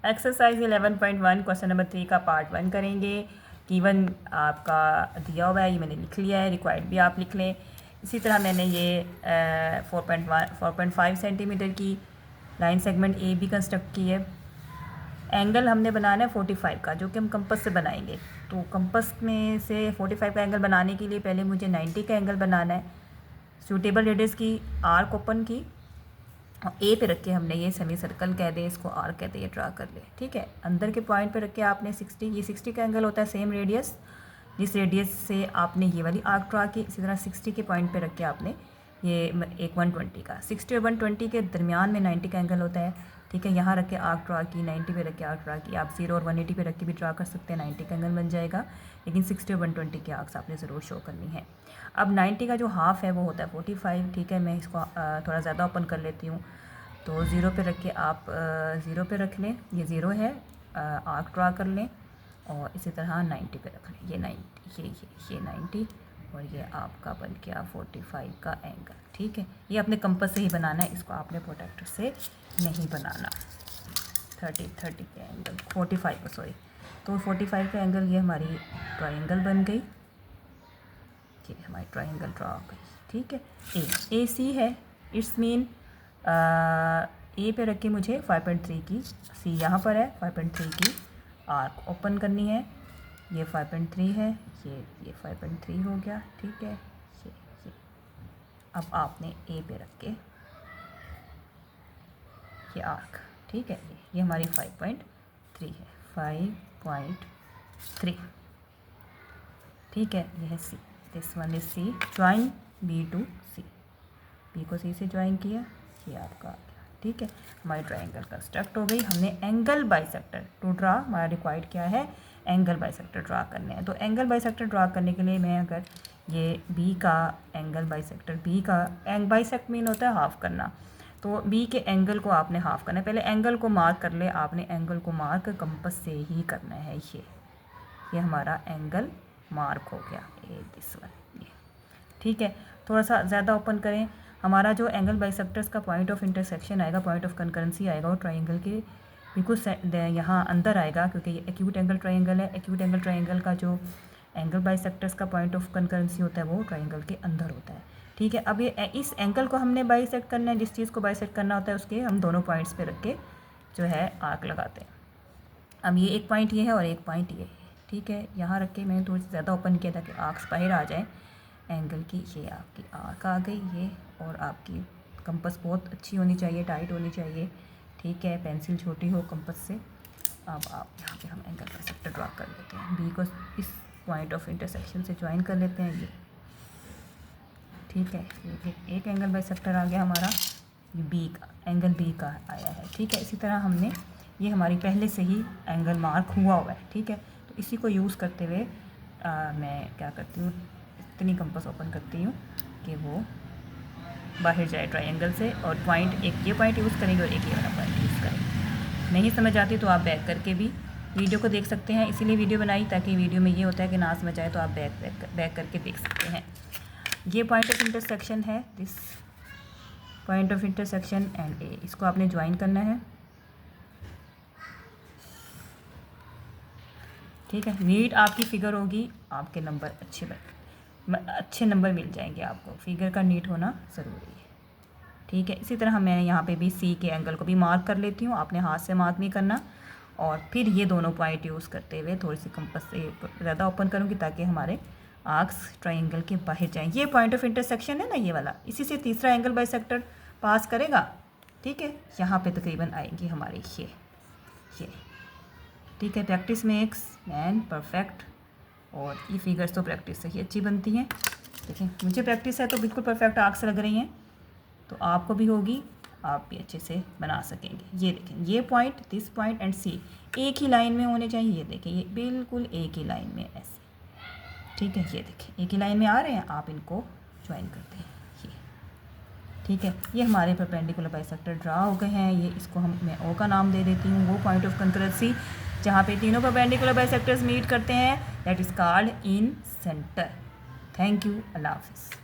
Exercise 11.1 question number 3 का part 1 करेंगे। Given आपका दिया हुआ है, ये मैंने लिख लिया है, रिक्वायर्ड भी आप लिख लें। इसी तरह मैंने ये 4.5 सेंटीमीटर की लाइन सेगमेंट ए भी कंस्ट्रक्ट की है। एंगल हमने बनाना है 45 का, जो कि हम कंपस से बनाएंगे। तो कंपस में से 45 का एंगल बनाने के लिए पहले मुझे 90 का एंगल बनाना है। सूटेबल रेडियस की आर्क ओपन की और ए पे रख के हमने ये सेमी सर्कल कह दे, इसको आर कहते हैं, ये ड्रा कर ले। ठीक है, अंदर के पॉइंट पे रख के आपने 60 का एंगल होता है, सेम रेडियस जिस रेडियस से आपने ये वाली आर्क ड्रा की, इसी तरह 60 के पॉइंट पे रख के आपने ये एक 120 का, 60 और 120 के दरमियान में 90 का एंगल होता है। ठीक है, यहाँ रख के आर्क ड्रा की, 90 पे रख के आर्क ड्रा की। आप 0 और 180 पे रख के भी ड्रा कर सकते हैं, 90 का एंगल बन जाएगा। लेकिन 60 और 120 के आर्क्स आपने ज़रूर शो करनी है। अब 90 का जो हाफ़ है वो होता है 45। ठीक है, मैं इसको थोड़ा ज़्यादा ओपन कर लेती हूँ। तो 0 पे रख के आप 0 पे रख लें, ये 0 है, आर्क ड्रा कर लें और इसी तरह 90 पे रख लें। ये 90 और ये आपका बन गया 45 का एंगल। ठीक है, ये अपने कंपास से ही बनाना है, इसको आपने प्रोटेक्टर से नहीं बनाना। 30 के एंगल 45 का, सॉरी, तो 45 का एंगल, ये हमारी ट्रायंगल बन गई। ये हमारी ट्रायंगल ड्रा हो गई। ठीक है, ए सी है, इट्स मीन ए पे रख के मुझे 5.3 की, सी यहाँ पर है, 5.3 की आर्क ओपन करनी है। ये 5.3 है, ये 5.3 हो गया। ठीक है, ये अब आपने ए पे रख के ये आर्क, ठीक है, ये हमारी 5.3 है, 5.3। ठीक है, ये है C, this one is C, join B to C, B को सी से ज्वाइन किया, ये आपका आ गया। ठीक है, हमारी ट्रायंगल कंस्ट्रक्ट हो गई। हमने एंगल बाइसेक्टर टू ड्रा, हमारा रिक्वायर्ड क्या है, एंगल बाइसेक्टर ड्रा करने हैं। तो एंगल बाइसेक्टर ड्रा करने के लिए मैं अगर ये बी का एंगल बाइसेक्टर, बी का बाइसेक्ट मीन होता है हाफ करना, तो बी के एंगल को आपने हाफ करना है। पहले एंगल को मार्क कर ले, आपने एंगल को मार्क कंपास से ही करना है। ये हमारा एंगल मार्क हो गया, ये दिस वन, ये। ठीक है, थोड़ा सा ज़्यादा ओपन करें। हमारा जो एंगल बाइसेक्टर्स का पॉइंट ऑफ इंटरसेक्शन आएगा, पॉइंट ऑफ कंकरेंसी आएगा, वो ट्रायंगल के बिल्कुल यहाँ अंदर आएगा, क्योंकि ये एक्यूट एंगल ट्रायंगल है। एक्यूट एंगल ट्रायंगल का जो एंगल बाइसेक्टर्स का पॉइंट ऑफ कंकरेंसी होता है वो ट्रायंगल के अंदर होता है। ठीक है, अब ये इस एंगल को हमने बाइसेक्ट करना है, जिस चीज़ को बाइसेक्ट करना होता है उसके हम दोनों पॉइंट्स पे रख के जो है आर्क लगाते हैं। अब ये एक पॉइंट ये है और एक पॉइंट ये है। ठीक है, यहाँ रख के मैंने थोड़ी सी ज़्यादा ओपन किया ताकि आर्क्स बाहर आ जाए एंगल की। ये आपकी आर्क आ गई, ये, और आपकी कंपास बहुत अच्छी होनी चाहिए, टाइट होनी चाहिए। ठीक है, पेंसिल छोटी हो कंपास से। अब आप यहाँ पे हम एंगल बाइसेक्टर ड्रा कर लेते हैं, बी को इस पॉइंट ऑफ इंटरसेक्शन से ज्वाइन कर लेते हैं, ये। ठीक है, ये एक एंगल बाइसेक्टर आ गया हमारा, ये बी का एंगल, बी का आया है। ठीक है, इसी तरह हमने, ये हमारी पहले से ही एंगल मार्क हुआ है। ठीक है, तो इसी को यूज़ करते हुए मैं क्या करती हूँ, इतनी कंपास ओपन करती हूँ कि वो बाहर जाए ट्रायंगल से, और पॉइंट, एक ये पॉइंट यूज़ करेंगे और एक ये वाला पॉइंट यूज़ करेंगे। नहीं समझ आती तो आप बैक करके भी वीडियो को देख सकते हैं, इसीलिए वीडियो बनाई ताकि वीडियो में ये होता है कि ना समझ आए तो आप बैक करके देख सकते हैं। ये पॉइंट ऑफ इंटरसेक्शन है, this point of intersection and A, इसको आपने ज्वाइन करना है। ठीक है, नीट आपकी फिगर होगी, आपके नंबर अच्छे नंबर मिल जाएंगे आपको। फिगर का नीट होना ज़रूरी है। ठीक है, इसी तरह मैं यहाँ पे भी सी के एंगल को भी मार्क कर लेती हूँ, आपने हाथ से मार्क नहीं करना। और फिर ये दोनों पॉइंट यूज़ करते हुए थोड़ी सी कंपास से ज़्यादा ओपन करूँगी ताकि हमारे आर्क्स ट्रायंगल के बाहर जाएँ। ये पॉइंट ऑफ इंटरसेक्शन है ना, ये वाला, इसी से तीसरा एंगल बाइसेक्टर पास करेगा। ठीक है, यहाँ पे तकरीबन आएंगी हमारी ये। ठीक है, प्रैक्टिस मेक्स मैन परफेक्ट, और ये फिगर्स तो प्रैक्टिस से ही अच्छी बनती हैं। देखें, मुझे प्रैक्टिस है तो बिल्कुल परफेक्ट आर्क्स लग रही हैं, तो आपको भी होगी, आप भी अच्छे से बना सकेंगे। ये देखें, ये पॉइंट, दिस पॉइंट एंड सी एक ही लाइन में होने चाहिए। ये देखें, ये बिल्कुल एक ही लाइन में ऐसे। ठीक है, ये देखें एक ही लाइन में आ रहे हैं, आप इनको ज्वाइन करते हैं, ये। ठीक है, ये हमारे परपेंडिकुलर बाइसेक्टर ड्रा हो गए हैं। ये, इसको मैं ओ का नाम दे देती हूँ। वो पॉइंट ऑफ कंकरेंसी जहाँ पे तीनों परपेंडिकुलर बाइसेक्टर्स मीट करते हैं, that is called incentre. Thank you, अल्लाह हाफिज़।